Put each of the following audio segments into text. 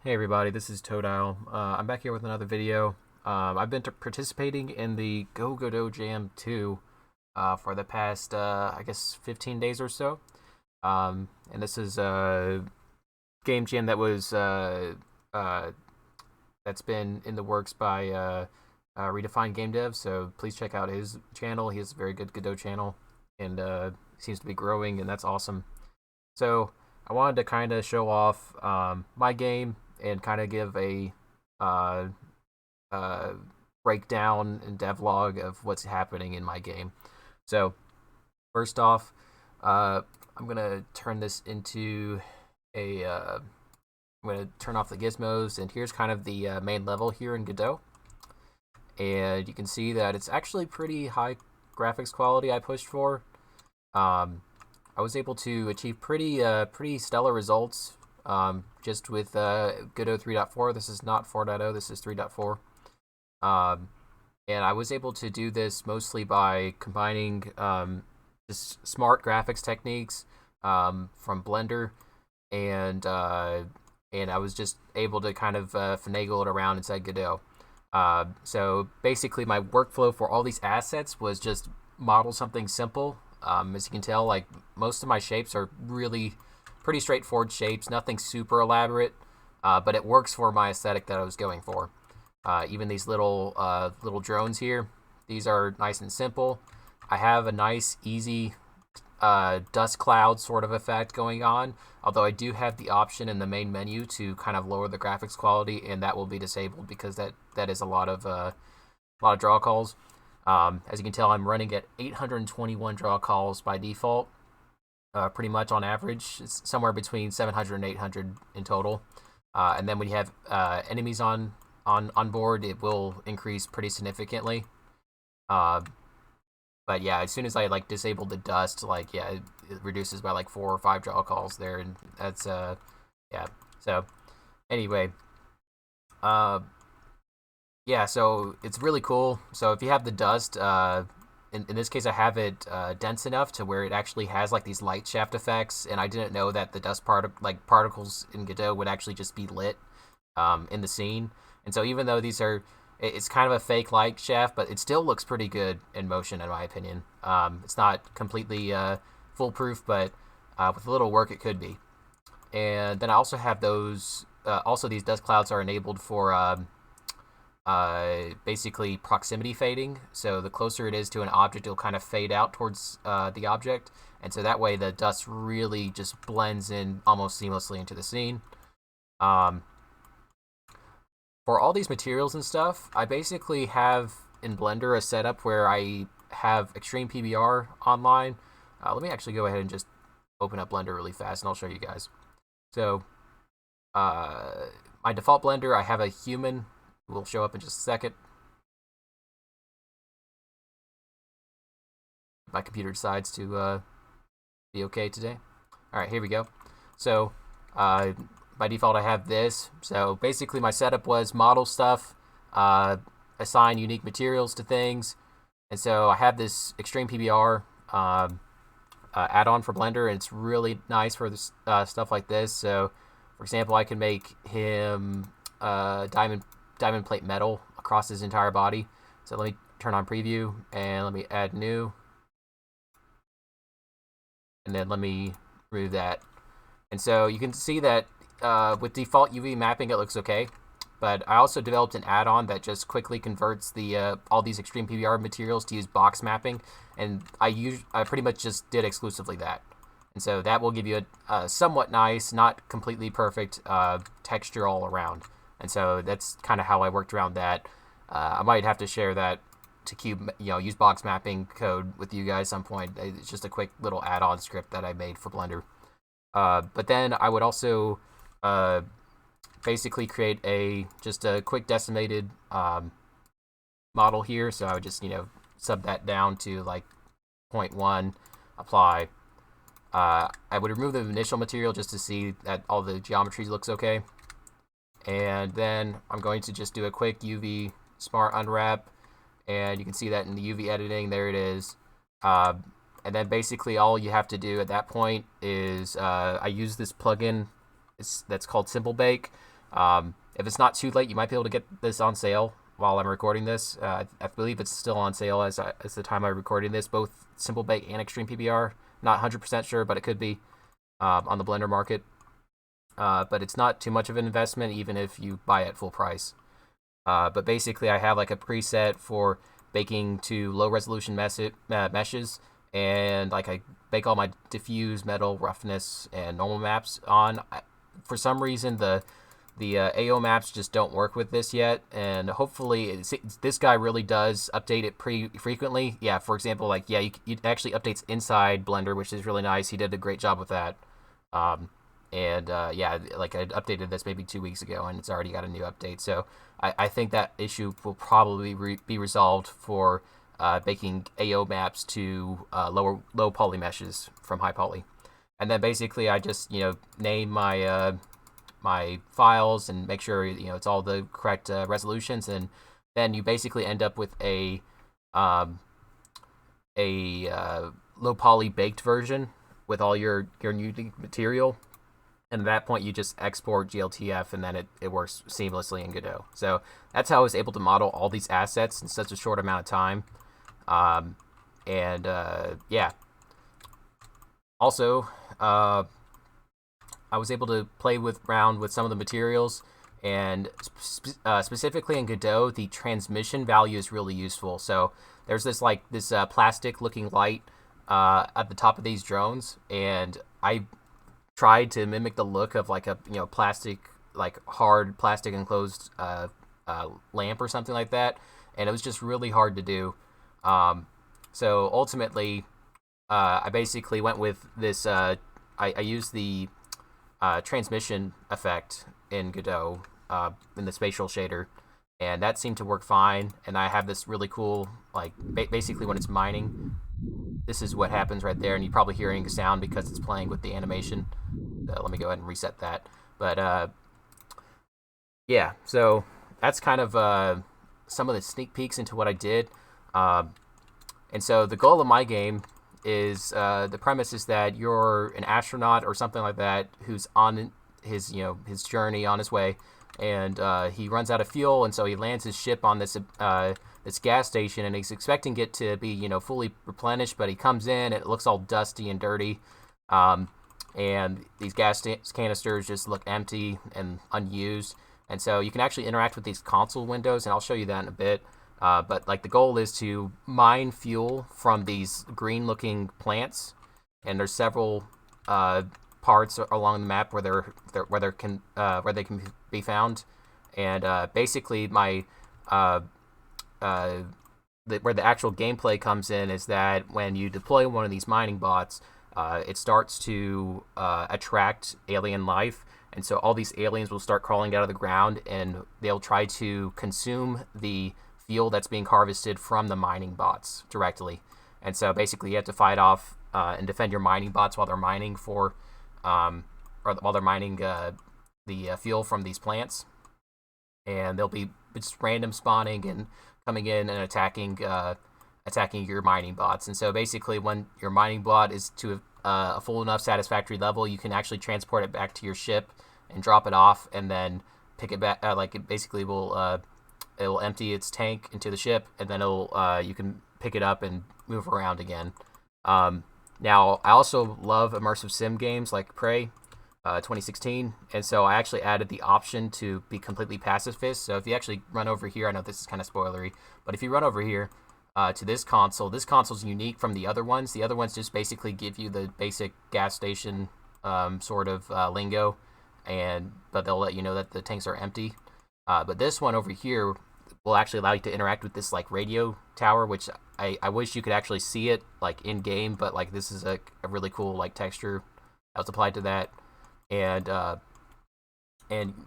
Hey everybody, this is Toadile. I'm back here with another video. I've been participating in the GoGodotJam 2 for the past, I guess, 15 days or so. And this is a game jam that was that's been in the works by Redefined Game Dev. So please check out his channel. He has a very good Godot channel, and seems to be growing, and that's awesome. So I wanted to kind of show off my game and kind of give a uh, uh, breakdown and devlog of what's happening in my game. So first off, I'm gonna turn this into a. I'm gonna turn off the gizmos, and here's kind of the main level here in Godot, and you can see that it's actually pretty high graphics quality I pushed for. Um, I was able to achieve pretty stellar results just with Godot 3.4. This is not 4.0. This is 3.4. Um, and I was able to do this mostly by combining just smart graphics techniques from Blender, and I was just able to kind of finagle it around inside Godot. So basically, my workflow for all these assets was just model something simple. As you can tell, like most of my shapes are really pretty straightforward shapes, nothing super elaborate, but it works for my aesthetic that I was going for. Even these little drones here, these are nice and simple. I have a nice, easy dust cloud sort of effect going on, although I do have the option in the main menu to kind of lower the graphics quality, and that will be disabled because that is a lot of draw calls. As you can tell, I'm running at 821 draw calls by default, pretty much on average. It's somewhere between 700 and 800 in total. And then when you have enemies on board, it will increase pretty significantly. But yeah, as soon as I like disable the dust, like yeah, it reduces by like 4 or 5 draw calls there, and that's yeah. So anyway, yeah, so it's really cool. So if you have the dust, in this case, I have it dense enough to where it actually has like these light shaft effects, and I didn't know that the dust particles in Godot would actually just be lit in the scene. And so even though these are, it's kind of a fake light shaft, but it still looks pretty good in motion, in my opinion. It's not completely foolproof, but with a little work, it could be. And then I also have those. Also, these dust clouds are enabled for basically proximity fading. So the closer it is to an object, it'll kind of fade out towards the object, and so that way the dust really just blends in almost seamlessly into the scene. Um, for all these materials and stuff, I basically have in Blender a setup where I have Extreme PBR online. Let me actually go ahead and just open up Blender really fast, and I'll show you guys. So uh, my default Blender, I have a human who will show up in just a second. My computer decides to be okay today. All right, here we go. So by default, I have this. So basically, my setup was model stuff, assign unique materials to things, and so I have this Extreme PBR add-on for Blender, and it's really nice for this stuff like this. So, for example, I can make him diamond plate metal across his entire body. So let me turn on preview and let me add new, and then let me remove that. And so you can see that with default UV mapping, it looks okay. But I also developed an add-on that just quickly converts the all these Extreme PBR materials to use box mapping, and I pretty much just did exclusively that. And so that will give you a somewhat nice, not completely perfect texture all around. And so that's kind of how I worked around that. I might have to share that to use box mapping code with you guys some point. It's just a quick little add-on script that I made for Blender. But then I would also basically create just a quick decimated model here. So I would just sub that down to like 0.1, apply. I would remove the initial material just to see that all the geometry looks okay. And then I'm going to just do a quick UV smart unwrap, and you can see that in the UV editing, there it is. And then basically all you have to do at that point is I use this plugin that's called Simple Bake, If it's not too late, you might be able to get this on sale while I'm recording this. I believe it's still on sale as the time I'm recording this, both Simple Bake and Extreme PBR. Not 100% sure, but it could be on the Blender market. But it's not too much of an investment, even if you buy it at full price. But basically, I have like a preset for baking to low resolution meshes, and like I bake all my diffuse, metal, roughness, and normal maps on. For some reason, the AO maps just don't work with this yet, and hopefully this guy really does update it pretty frequently. Yeah, for example, like it actually updates inside Blender, which is really nice. He did a great job with that. Yeah, like I updated this maybe 2 weeks ago, and it's already got a new update. So I think that issue will probably be resolved for baking AO maps to low poly meshes from high poly. And then basically I just name my my files and make sure it's all the correct resolutions, and then you basically end up with a low poly baked version with all your unique material. And at that point, you just export GLTF, and then it works seamlessly in Godot. So that's how I was able to model all these assets in such a short amount of time. Yeah. Also, I was able to play around with some of the materials, and specifically in Godot, the transmission value is really useful. So there's this plastic-looking light at the top of these drones, and I tried to mimic the look of like a plastic, like hard plastic enclosed lamp or something like that, and it was just really hard to do. So ultimately, I basically went with this. I used the transmission effect in Godot in the spatial shader, and that seemed to work fine. And I have this really cool, like basically when it's mining, this is what happens right there, and you're probably hearing a sound because it's playing with the animation. Let me go ahead and reset that. But yeah, so that's kind of some of the sneak peeks into what I did. And so the goal of my game is the premise is that you're an astronaut or something like that who's on his his journey on his way, and he runs out of fuel, and so he lands his ship on this gas station, and he's expecting it to be fully replenished, but he comes in and it looks all dusty and dirty, and these gas canisters just look empty and unused, and so you can actually interact with these console windows, and I'll show you that in a bit. But like the goal is to mine fuel from these green-looking plants, and there's several parts along the map where they can be found, and basically my where the actual gameplay comes in is that when you deploy one of these mining bots, it starts to attract alien life, and so all these aliens will start crawling out of the ground, and they'll try to consume the fuel that's being harvested from the mining bots directly. And so basically you have to fight off and defend your mining bots while they're mining or while they're mining the fuel from these plants, and they'll be just random spawning and coming in and attacking your mining bots. And so basically when your mining bot is to a full enough satisfactory level, you can actually transport it back to your ship and drop it off, and then pick it back. It basically will it will empty its tank into the ship, and then you can pick it up and move around again. Now, I also love immersive sim games like Prey 2016, and so I actually added the option to be completely pacifist. So if you actually run over here, I know this is kind of spoilery, but if you run over here to this console's unique from the other ones. The other ones just basically give you the basic gas station sort of lingo, but they'll let you know that the tanks are empty. But this one over here will actually allow you to interact with this like radio tower, which I wish you could actually see it like in game, but like this is a really cool like texture that was applied to that, and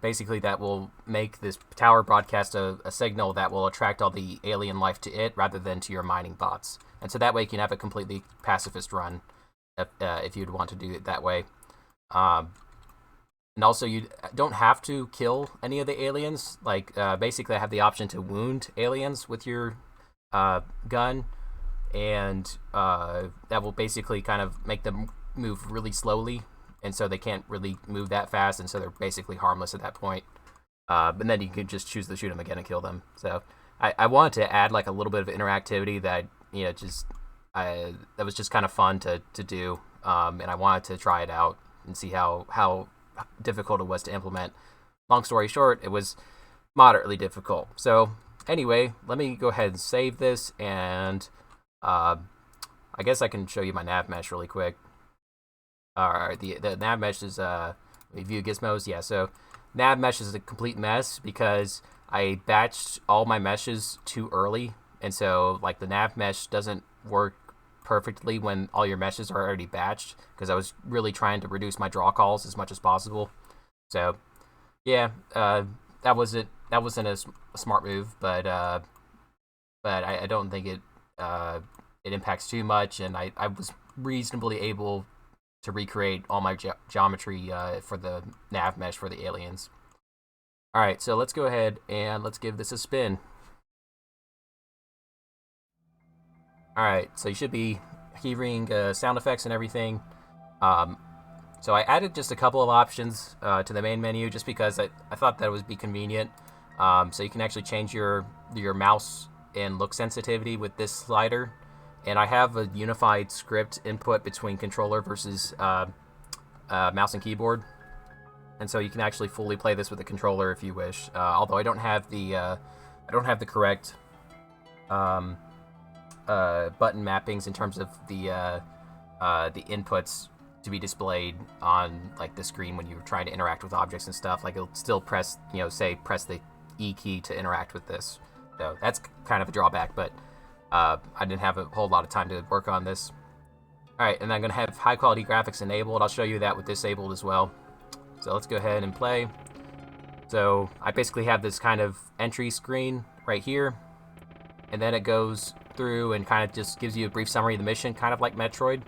basically that will make this tower broadcast a signal that will attract all the alien life to it rather than to your mining bots, and so that way you can have a completely pacifist run if you'd want to do it that way. And also, you don't have to kill any of the aliens. Like, basically, I have the option to wound aliens with your gun, and that will basically kind of make them move really slowly, and so they can't really move that fast, and so they're basically harmless at that point. But then you can just choose to shoot them again and kill them. So I wanted to add like a little bit of interactivity that that was just kind of fun to do, and I wanted to try it out and see how difficult it was to implement. Long story short, it was moderately difficult. So anyway, let me go ahead and save this, and I guess I can show you my nav mesh really quick. Alright, the nav mesh is view gizmos. Yeah, so nav mesh is a complete mess because I batched all my meshes too early, and so like the nav mesh doesn't work perfectly when all your meshes are already batched, because I was really trying to reduce my draw calls as much as possible. So yeah, that wasn't a smart move, but I don't think it impacts too much, and I was reasonably able to recreate all my geometry for the nav mesh for the aliens. Alright, so let's go ahead and let's give this a spin. Alright, so you should be hearing sound effects and everything. So I added just a couple of options to the main menu just because I thought that would be convenient. So you can actually change your mouse and look sensitivity with this slider. And I have a unified script input between controller versus mouse and keyboard. And so you can actually fully play this with a controller if you wish. Although I don't have the correct button mappings in terms of the inputs to be displayed on like the screen when you're trying to interact with objects and stuff. Like it'll still press, say press the E key to interact with this. So that's kind of a drawback, but I didn't have a whole lot of time to work on this. Alright, and I'm going to have high quality graphics enabled. I'll show you that with disabled as well. So let's go ahead and play. So I basically have this kind of entry screen right here, and then it goes through and kind of just gives you a brief summary of the mission, kind of like Metroid.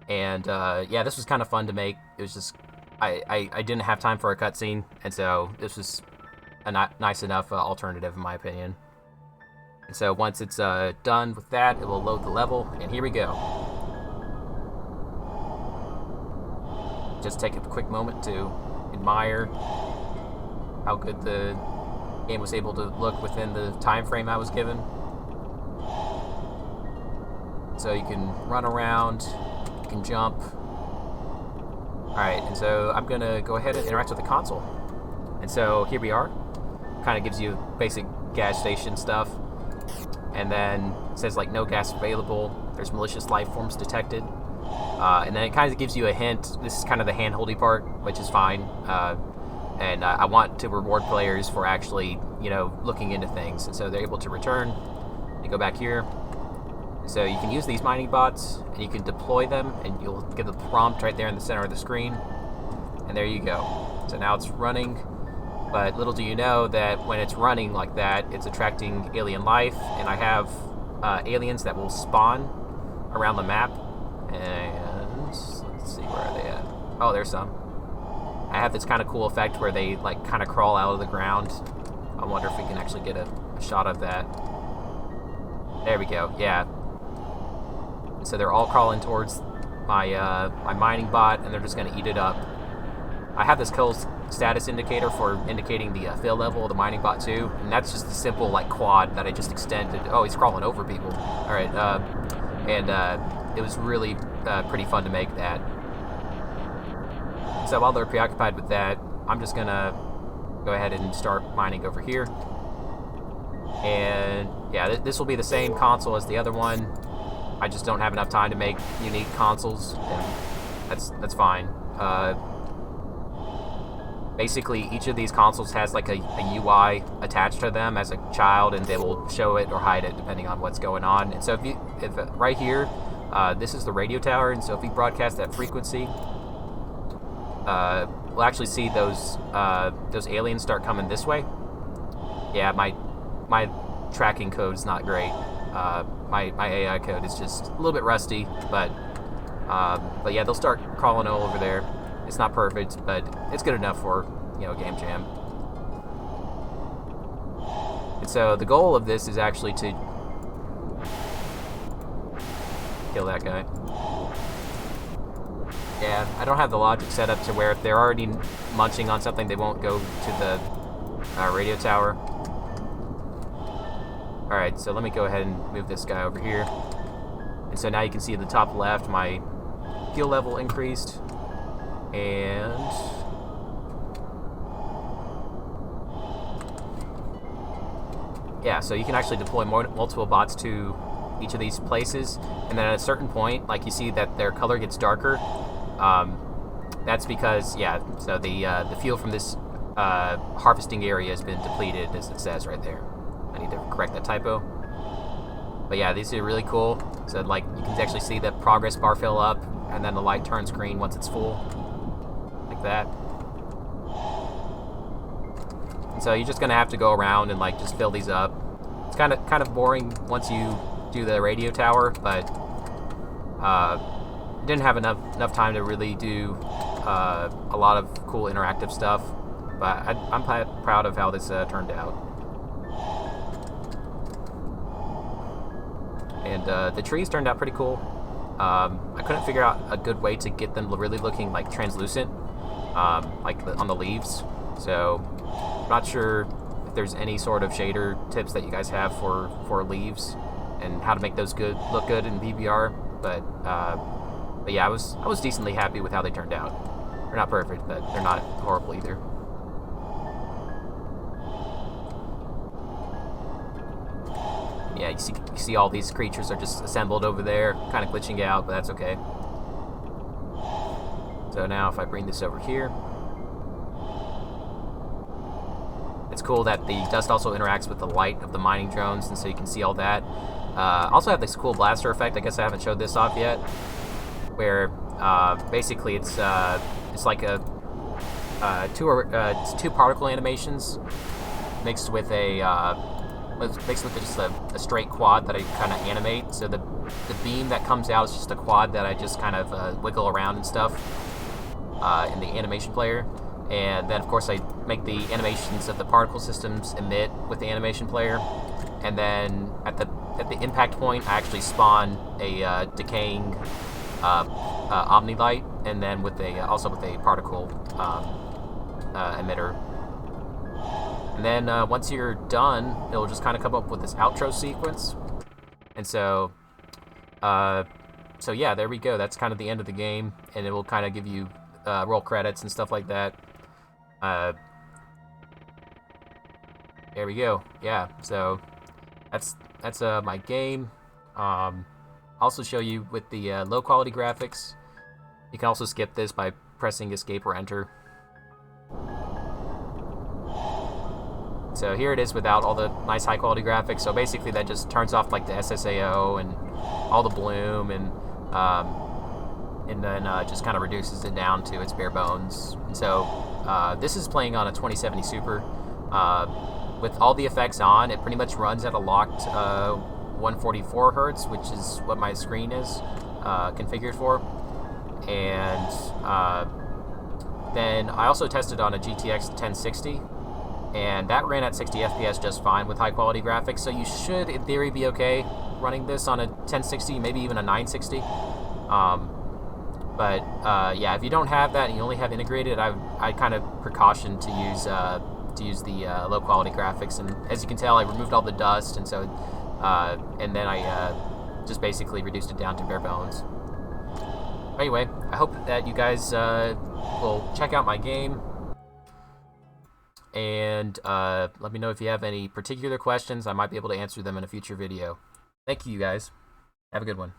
Yeah, this was kind of fun to make. It was just I didn't have time for a cutscene, and so this was a nice enough alternative in my opinion. And so once it's done with that, it will load the level, and here we go. Just take a quick moment to admire how good the game was able to look within the time frame I was given. So you can run around, you can jump. Alright, and so I'm going to go ahead and interact with the console. And so here we are. Kind of gives you basic gas station stuff. And then it says like no gas available, there's malicious life forms detected. And then it kind of gives you a hint. This is kind of the hand-holdy part, which is fine. And I want to reward players for actually, looking into things. And so they're able to return. They go back here. So you can use these mining bots, and you can deploy them, and you'll get the prompt right there in the center of the screen. And there you go. So now it's running. But little do you know that when it's running like that, it's attracting alien life. And I have aliens that will spawn around the map. And let's see, where are they at? Oh, there's some. I have this kind of cool effect where they like kind of crawl out of the ground. I wonder if we can actually get a shot of that. There we go. Yeah. So they're all crawling towards my my mining bot, and they're just going to eat it up. I have this kill status indicator for indicating the fill level of the mining bot too, and that's just a simple like quad that I just extended. Oh, he's crawling over people. All right. It was really pretty fun to make that. So while they're preoccupied with that, I'm just gonna go ahead and start mining over here. And yeah, this will be the same console as the other one. I just don't have enough time to make unique consoles, and that's fine. Basically, each of these consoles has like a UI attached to them as a child, and they will show it or hide it depending on what's going on. And so if right here, this is the radio tower, and so if we broadcast that frequency, we'll actually see those aliens start coming this way. Yeah, my tracking code is not great. My AI code is just a little bit rusty, but yeah, they'll start crawling all over there. It's not perfect, but it's good enough for, Game Jam. And so the goal of this is actually to kill that guy. Yeah, I don't have the logic set up to where if they're already munching on something, they won't go to the radio tower. Alright, so let me go ahead and move this guy over here. And so now you can see at the top left, my fuel level increased. And yeah, so you can actually deploy multiple bots to each of these places, and then at a certain point, like you see that their color gets darker. That's because, yeah, so the fuel from this harvesting area has been depleted, as it says right there. I need to correct that typo. But yeah, these are really cool. So like you can actually see the progress bar fill up, and then the light turns green once it's full, like that. And so you're just gonna have to go around and like just fill these up. It's kind of boring once you do the radio tower, but didn't have enough time to really do a lot of cool interactive stuff. But I'm proud of how this turned out. And the trees turned out pretty cool. I couldn't figure out a good way to get them really looking like translucent, like on the leaves. So I'm not sure if there's any sort of shader tips that you guys have for leaves and how to make those look good in PBR. But yeah, I was decently happy with how they turned out. They're not perfect, but they're not horrible either. Yeah, you see all these creatures are just assembled over there, kind of glitching out, but that's okay. So now if I bring this over here, it's cool that the dust also interacts with the light of the mining drones, and so you can see all that. Also have this cool blaster effect. I guess I haven't showed this off yet, where basically it's like it's two particle animations mixed with just a straight quad that I kind of animate. So the beam that comes out is just a quad that I just kind of wiggle around and stuff in the animation player. And then of course I make the animations of the particle systems emit with the animation player. And then at the impact point, I actually spawn a decaying Omni light, and then with also with a particle emitter. And then once you're done, it'll just kind of come up with this outro sequence. And so yeah, there we go. That's kind of the end of the game, and it will kind of give you roll credits and stuff like that. There we go. Yeah, so that's my game. Also show you with the low quality graphics. You can also skip this by pressing escape or enter. So here it is without all the nice high quality graphics. So basically that just turns off like the SSAO and all the bloom, and then just kind of reduces it down to its bare bones. And so this is playing on a 2070 Super. With all the effects on, it pretty much runs at a locked 144 hertz, which is what my screen is configured for. And then I also tested on a GTX 1060, and that ran at 60 FPS just fine with high quality graphics. So you should, in theory, be okay running this on a 1060, maybe even a 960. But yeah, if you don't have that and you only have integrated, I kind of precaution to use the low quality graphics. And as you can tell, I removed all the dust, and so and then I just basically reduced it down to bare bones. Anyway, I hope that you guys will check out my game, and let me know if you have any particular questions. I might be able to answer them in a future video. Thank you, guys. Have a good one.